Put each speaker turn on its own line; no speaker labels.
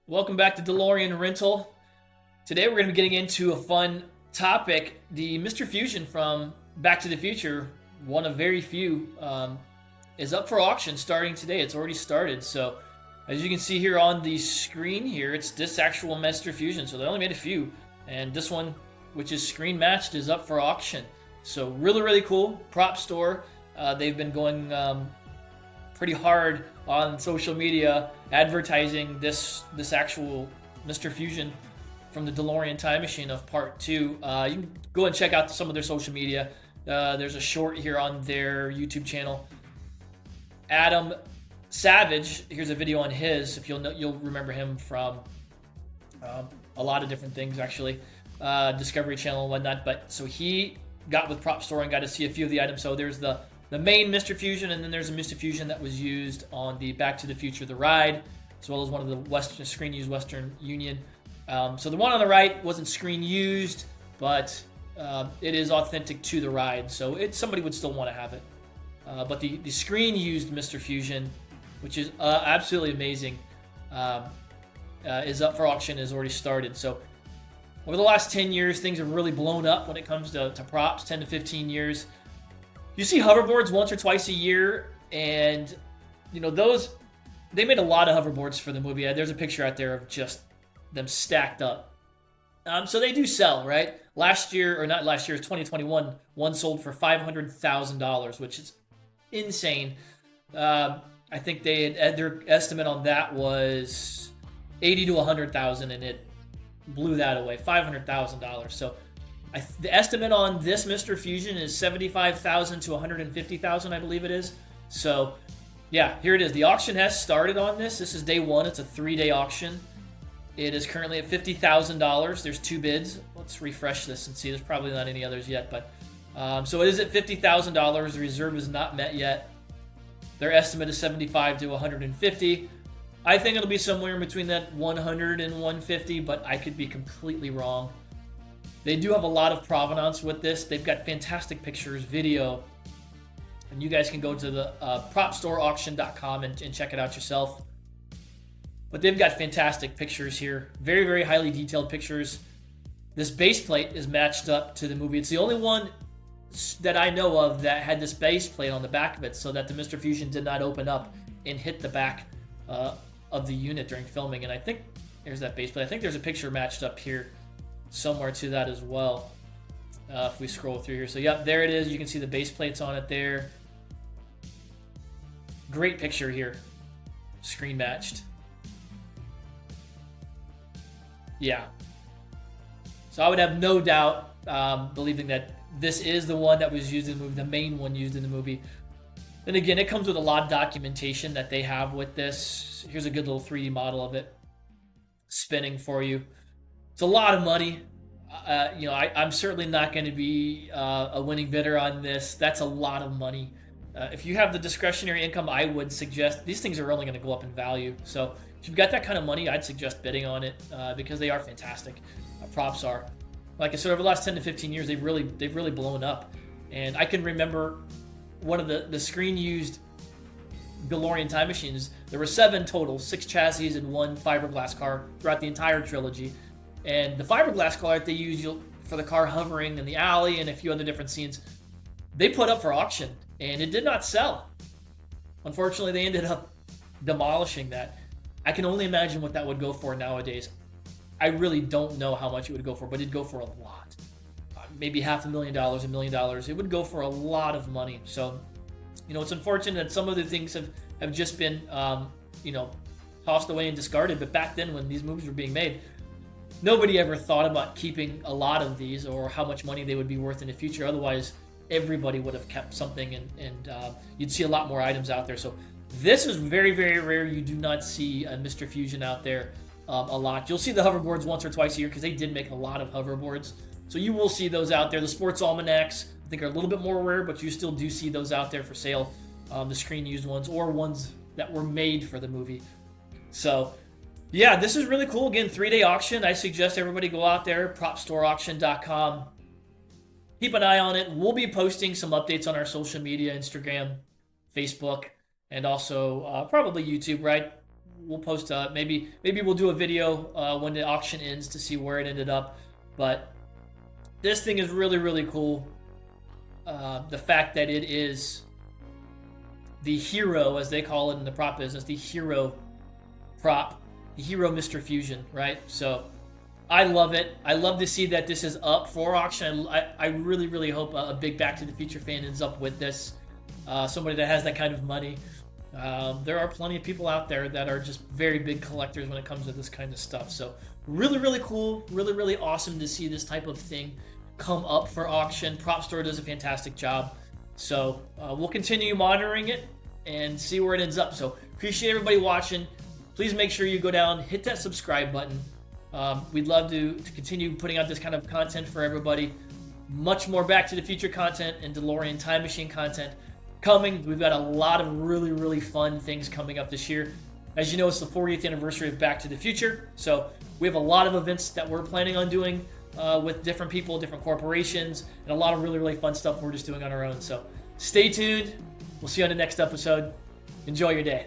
Welcome back to DeLorean Rental. Today we're going to be getting into a fun topic. The Mr. Fusion from Back to the Future, one of very few, is up for auction starting today. It's already started. So as you can see here on the screen here, it's this actual Mr. Fusion. So they only made a few. And this one, which is screen matched, is up for auction. So really, really cool. Propstore, they've been going pretty hard on social media advertising this actual Mr. Fusion from the DeLorean Time Machine of Part 2. You can go and check out some of their social media. There's a short here on their YouTube channel. Adam Savage, here's a video on his, if you'll remember him from a lot of different things actually, Discovery Channel and whatnot. But so he got with Propstore and got to see a few of the items. So there's the main Mr. Fusion, and then there's a Mr. Fusion that was used on the Back to the Future, the ride, as well as one of the screen-used Western Union. So the one on the right wasn't screen-used, but it is authentic to the ride, so somebody would still want to have it. But the screen-used Mr. Fusion, which is absolutely amazing, is up for auction, is already started. So over the last 10 years, things have really blown up when it comes to props, 10 to 15 years. You see hoverboards once or twice a year, and they made a lot of hoverboards for the movie. There's a picture out there of just them stacked up. So they do sell, right? Last year, or not last year, 2021, one sold for $500,000, which is insane. I think their estimate on that was 80 to 100,000, and it blew that away, $500,000. So the estimate on this Mr. Fusion is $75,000 to $150,000, I believe it is. So, yeah, here it is. The auction has started on this. This is day one. It's a 3-day auction. It is currently at $50,000. There's 2 bids. Let's refresh this and see. There's probably not any others yet, but so it is at $50,000. The reserve is not met yet. Their estimate is $75,000 to $150,000. I think it'll be somewhere in between that $100,000 and $150,000, but I could be completely wrong. They do have a lot of provenance with this. They've got fantastic pictures, video, and you guys can go to the PropstoreAuction.com and check it out yourself. But they've got fantastic pictures here. Very, very highly detailed pictures. This base plate is matched up to the movie. It's the only one that I know of that had this base plate on the back of it so that the Mr. Fusion did not open up and hit the back of the unit during filming. And I think there's that base plate. I think there's a picture matched up here somewhere to that as well, if we scroll through here. So yep, there it is. You can see the base plates on it there. Great picture here, screen matched. Yeah, so I would have no doubt believing that this is the one that was used in the movie, the main one used in the movie. Then again, it comes with a lot of documentation that they have with this. Here's a good little 3D model of it spinning for you. It's a lot of money. I'm certainly not going to be a winning bidder on this. That's a lot of money. If you have the discretionary income, I would suggest these things are only going to go up in value. So if you've got that kind of money, I'd suggest bidding on it because they are fantastic. Props are. Like I said, over the last 10 to 15 years, they've really blown up. And I can remember one of the screen-used DeLorean time machines. There were 7 total, 6 chassis and 1 fiberglass car throughout the entire trilogy. And the fiberglass car that they use for the car hovering in the alley and a few other different scenes, they put up for auction, and it did not sell. Unfortunately, they ended up demolishing that. I can only imagine what that would go for nowadays. I really don't know how much it would go for, but it'd go for a lot. Maybe $500,000, $1 million. It would go for a lot of money. So, it's unfortunate that some of the things have just been, tossed away and discarded. But back then, when these movies were being made, nobody ever thought about keeping a lot of these or how much money they would be worth in the future. Otherwise, everybody would have kept something, and you'd see a lot more items out there. So this is very, very rare. You do not see a Mr. Fusion out there a lot. You'll see the hoverboards once or twice a year because they did make a lot of hoverboards. So you will see those out there. The sports almanacs, I think, are a little bit more rare, but you still do see those out there for sale. The screen-used ones or ones that were made for the movie. So yeah, this is really cool. Again, 3-day auction. I suggest everybody go out there, PropstoreAuction.com. Keep an eye on it. We'll be posting some updates on our social media, Instagram, Facebook, and also probably YouTube, right? we'll post maybe we'll do a video when the auction ends to see where it ended up. But this thing is really, really cool. The fact that it is the hero, as they call it in the prop business, the hero prop, the hero Mr. Fusion, right? So I love it. I love to see that this is up for auction. I really, really hope a big Back to the Future fan ends up with this. Somebody that has that kind of money. There are plenty of people out there that are just very big collectors when it comes to this kind of stuff. So really, really cool. Really, really awesome to see this type of thing come up for auction. Propstore does a fantastic job. So we'll continue monitoring it and see where it ends up. So appreciate everybody watching. Please make sure you go down, hit that subscribe button. We'd love to continue putting out this kind of content for everybody. Much more Back to the Future content and DeLorean Time Machine content coming. We've got a lot of really, really fun things coming up this year. As you know, it's the 40th anniversary of Back to the Future. So we have a lot of events that we're planning on doing with different people, different corporations, and a lot of really, really fun stuff we're just doing on our own. So stay tuned. We'll see you on the next episode. Enjoy your day.